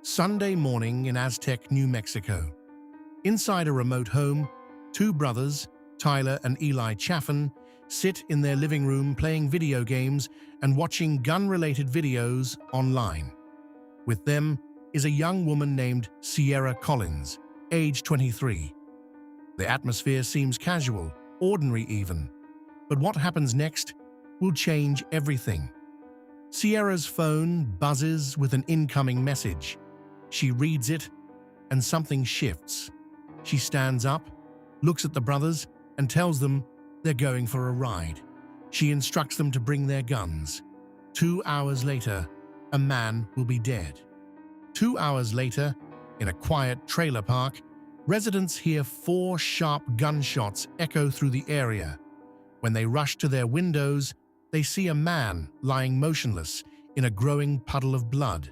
Sunday morning in Aztec, New Mexico. Inside a remote home, two brothers, Tyler and Eli Chaffen, sit in their living room playing video games and watching gun-related videos online. With them is a young woman named Sierra Collins, age 23. The atmosphere seems casual, ordinary even, but what happens next will change everything. Sierra's phone buzzes with an incoming message. She reads it, and something shifts. She stands up, looks at the brothers, and tells them they're going for a ride. She instructs them to bring their guns. 2 hours later, a man will be dead. 2 hours later, in a quiet trailer park, residents hear 4 sharp gunshots echo through the area. When they rush to their windows, they see a man lying motionless in a growing puddle of blood.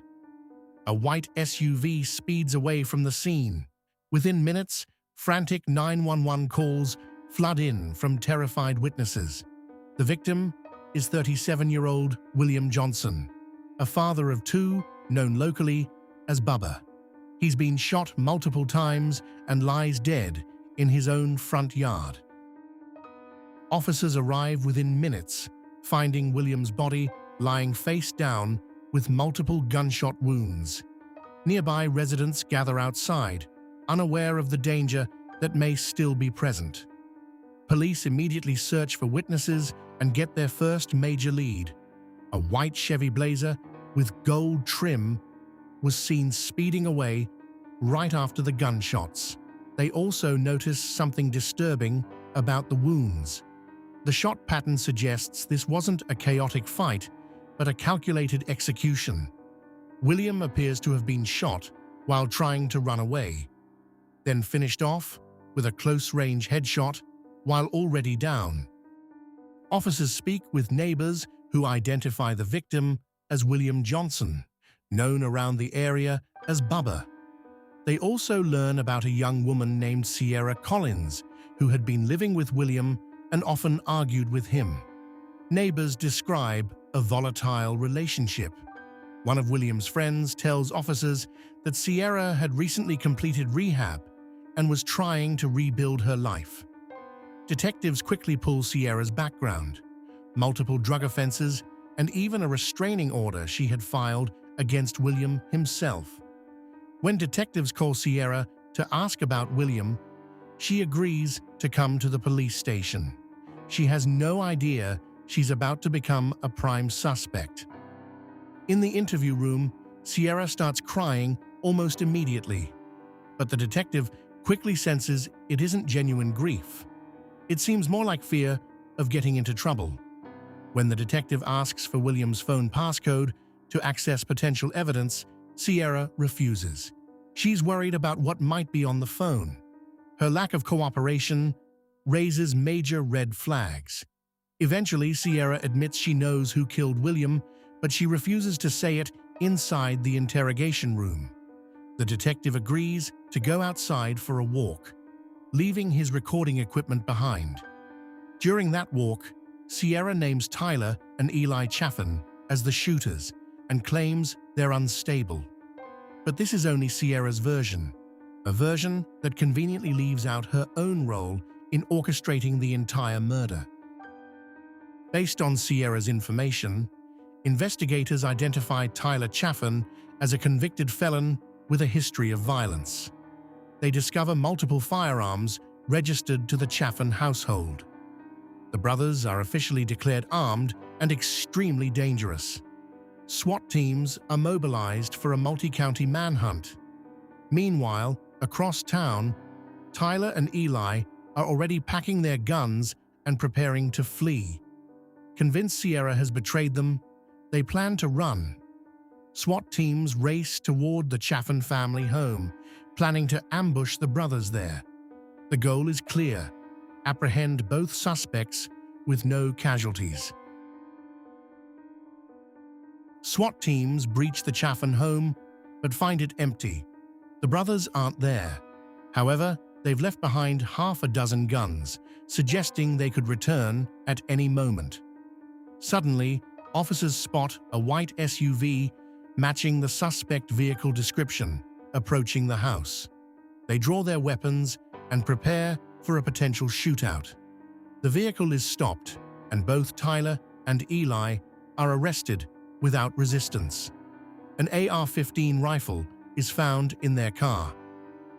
A white SUV speeds away from the scene. Within minutes, frantic 911 calls flood in from terrified witnesses. The victim is 37-year-old William Johnson, a father of 2 known locally as Bubba. He's been shot multiple times and lies dead in his own front yard. Officers arrive within minutes, finding William's body lying face down with multiple gunshot wounds. Nearby residents gather outside, unaware of the danger that may still be present. Police immediately search for witnesses and get their first major lead. A white Chevy Blazer with gold trim was seen speeding away right after the gunshots. They also notice something disturbing about the wounds. The shot pattern suggests this wasn't a chaotic fight, but a calculated execution. William appears to have been shot while trying to run away, then finished off with a close-range headshot while already down. Officers speak with neighbors who identify the victim as William Johnson, known around the area as Bubba. They also learn about a young woman named Sierra Collins, who had been living with William and often argued with him. Neighbors describe a volatile relationship. One of William's friends tells officers that Sierra had recently completed rehab and was trying to rebuild her life. Detectives quickly pull Sierra's background, multiple drug offenses, and even a restraining order she had filed against William himself. When detectives call Sierra to ask about William, she agrees to come to the police station. She has no idea she's about to become a prime suspect. In the interview room, Sierra starts crying almost immediately, but the detective quickly senses it isn't genuine grief. It seems more like fear of getting into trouble. When the detective asks for William's phone passcode to access potential evidence, Sierra refuses. She's worried about what might be on the phone. Her lack of cooperation raises major red flags. Eventually, Sierra admits she knows who killed William, but she refuses to say it inside the interrogation room. The detective agrees to go outside for a walk, leaving his recording equipment behind. During that walk, Sierra names Tyler and Eli Chaffen as the shooters and claims they're unstable. But this is only Sierra's version, a version that conveniently leaves out her own role in orchestrating the entire murder. Based on Sierra's information, investigators identified Tyler Chaffen as a convicted felon with a history of violence. They discover multiple firearms registered to the Chaffen household. The brothers are officially declared armed and extremely dangerous. SWAT teams are mobilized for a multi-county manhunt. Meanwhile, across town, Tyler and Eli are already packing their guns and preparing to flee. Convinced Sierra has betrayed them, they plan to run. SWAT teams race toward the Chaffen family home, planning to ambush the brothers there. The goal is clear: apprehend both suspects with no casualties. SWAT teams breach the Chaffen home, but find it empty. The brothers aren't there. However, they've left behind half a dozen guns, suggesting they could return at any moment. Suddenly, officers spot a white SUV matching the suspect vehicle description, approaching the house. They draw their weapons and prepare for a potential shootout. The vehicle is stopped, and both Tyler and Eli are arrested without resistance. An AR-15 rifle is found in their car.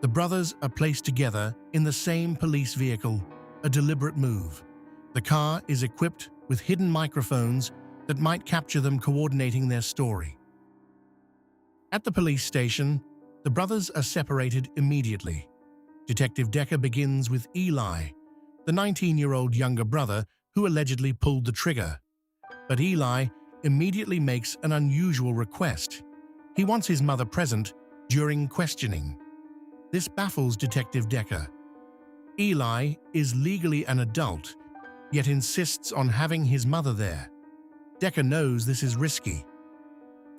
The brothers are placed together in the same police vehicle, a deliberate move. The car is equipped with hidden microphones that might capture them coordinating their story. At the police station, the brothers are separated immediately. Detective Decker begins with Eli, the 19-year-old younger brother who allegedly pulled the trigger. But Eli immediately makes an unusual request. He wants his mother present during questioning. This baffles Detective Decker. Eli is legally an adult, yet insists on having his mother there. Decker knows this is risky.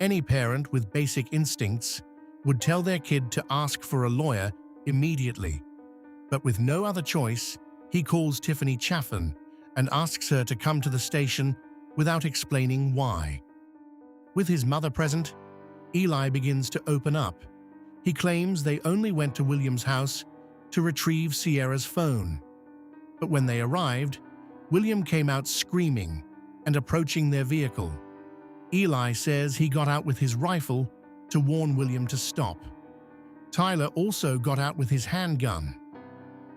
Any parent with basic instincts would tell their kid to ask for a lawyer immediately. But with no other choice, he calls Tiffany Chaffen and asks her to come to the station without explaining why. With his mother present, Eli begins to open up. He claims they only went to William's house to retrieve Sierra's phone. But when they arrived, William came out screaming and approaching their vehicle. Eli says he got out with his rifle to warn William to stop. Tyler also got out with his handgun.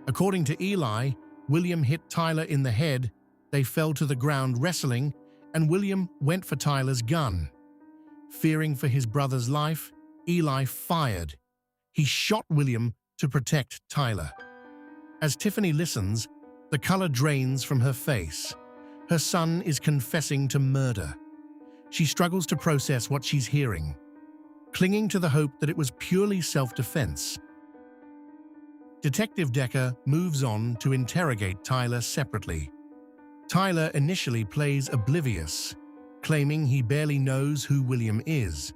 According to Eli, William hit Tyler in the head, they fell to the ground wrestling, and William went for Tyler's gun. Fearing for his brother's life, Eli fired. He shot William to protect Tyler. As Tiffany listens, the color drains from her face. Her son is confessing to murder. She struggles to process what she's hearing, clinging to the hope that it was purely self-defense. Detective Decker moves on to interrogate Tyler separately. Tyler initially plays oblivious, claiming he barely knows who William is.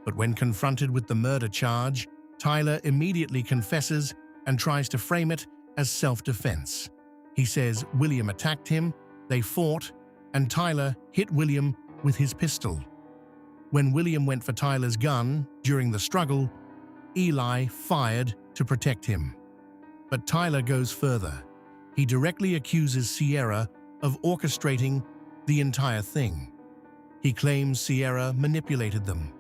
But when confronted with the murder charge, Tyler immediately confesses and tries to frame it as self-defense. He says William attacked him, they fought, and Tyler hit William with his pistol. When William went for Tyler's gun during the struggle, Eli fired to protect him. But Tyler goes further. He directly accuses Sierra of orchestrating the entire thing. He claims Sierra manipulated them,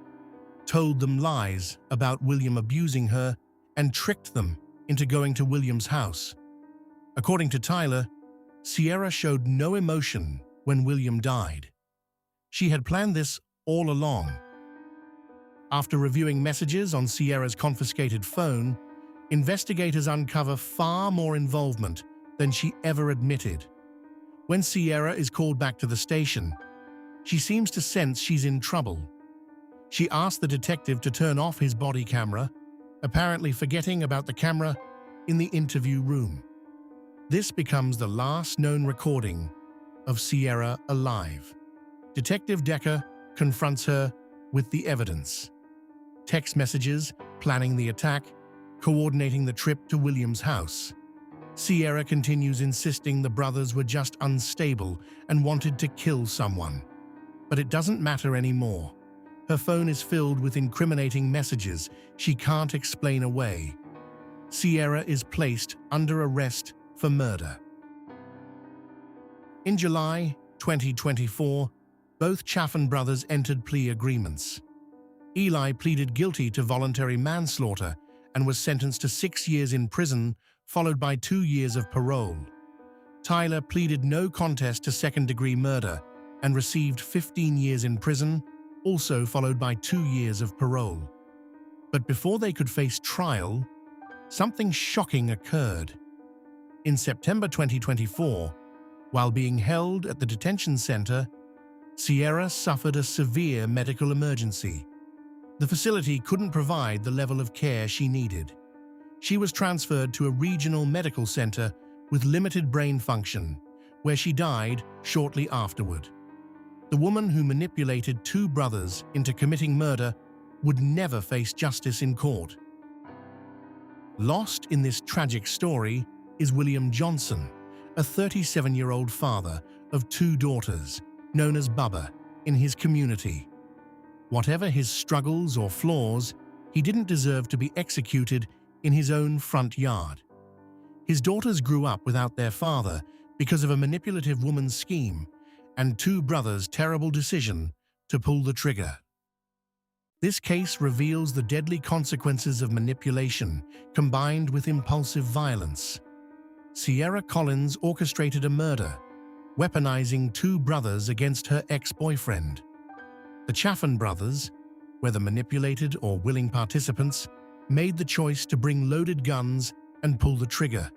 told them lies about William abusing her, and tricked them into going to William's house. According to Tyler, Sierra showed no emotion when William died. She had planned this all along. After reviewing messages on Sierra's confiscated phone, investigators uncover far more involvement than she ever admitted. When Sierra is called back to the station, she seems to sense she's in trouble. She asks the detective to turn off his body camera, apparently forgetting about the camera in the interview room. This becomes the last known recording of Sierra alive. Detective Decker confronts her with the evidence. Text messages, planning the attack, coordinating the trip to William's house. Sierra continues insisting the brothers were just unstable and wanted to kill someone. But it doesn't matter anymore. Her phone is filled with incriminating messages she can't explain away. Sierra is placed under arrest for murder. In July 2024, both Chaffen brothers entered plea agreements. Eli pleaded guilty to voluntary manslaughter and was sentenced to 6 years in prison, followed by 2 years of parole. Tyler pleaded no contest to second-degree murder and received 15 years in prison, also followed by 2 years of parole. But before they could face trial, something shocking occurred. In September 2024, while being held at the detention center, Sierra suffered a severe medical emergency. The facility couldn't provide the level of care she needed. She was transferred to a regional medical center with limited brain function, where she died shortly afterward. The woman who manipulated 2 brothers into committing murder would never face justice in court. Lost in this tragic story is William Johnson, a 37-year-old father of 2 daughters, known as Bubba, in his community. Whatever his struggles or flaws, he didn't deserve to be executed in his own front yard. His daughters grew up without their father because of a manipulative woman's scheme and two brothers' terrible decision to pull the trigger. This case reveals the deadly consequences of manipulation combined with impulsive violence. Sierra Collins orchestrated a murder, weaponizing two brothers against her ex-boyfriend. The Chaffen brothers, whether manipulated or willing participants, made the choice to bring loaded guns and pull the trigger.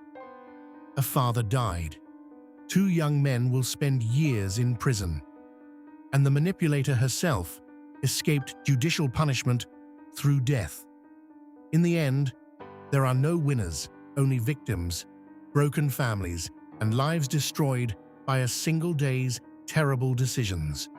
A father died. Two young men will spend years in prison. And the manipulator herself escaped judicial punishment through death. In the end, there are no winners, only victims, broken families, and lives destroyed by a single day's terrible decisions.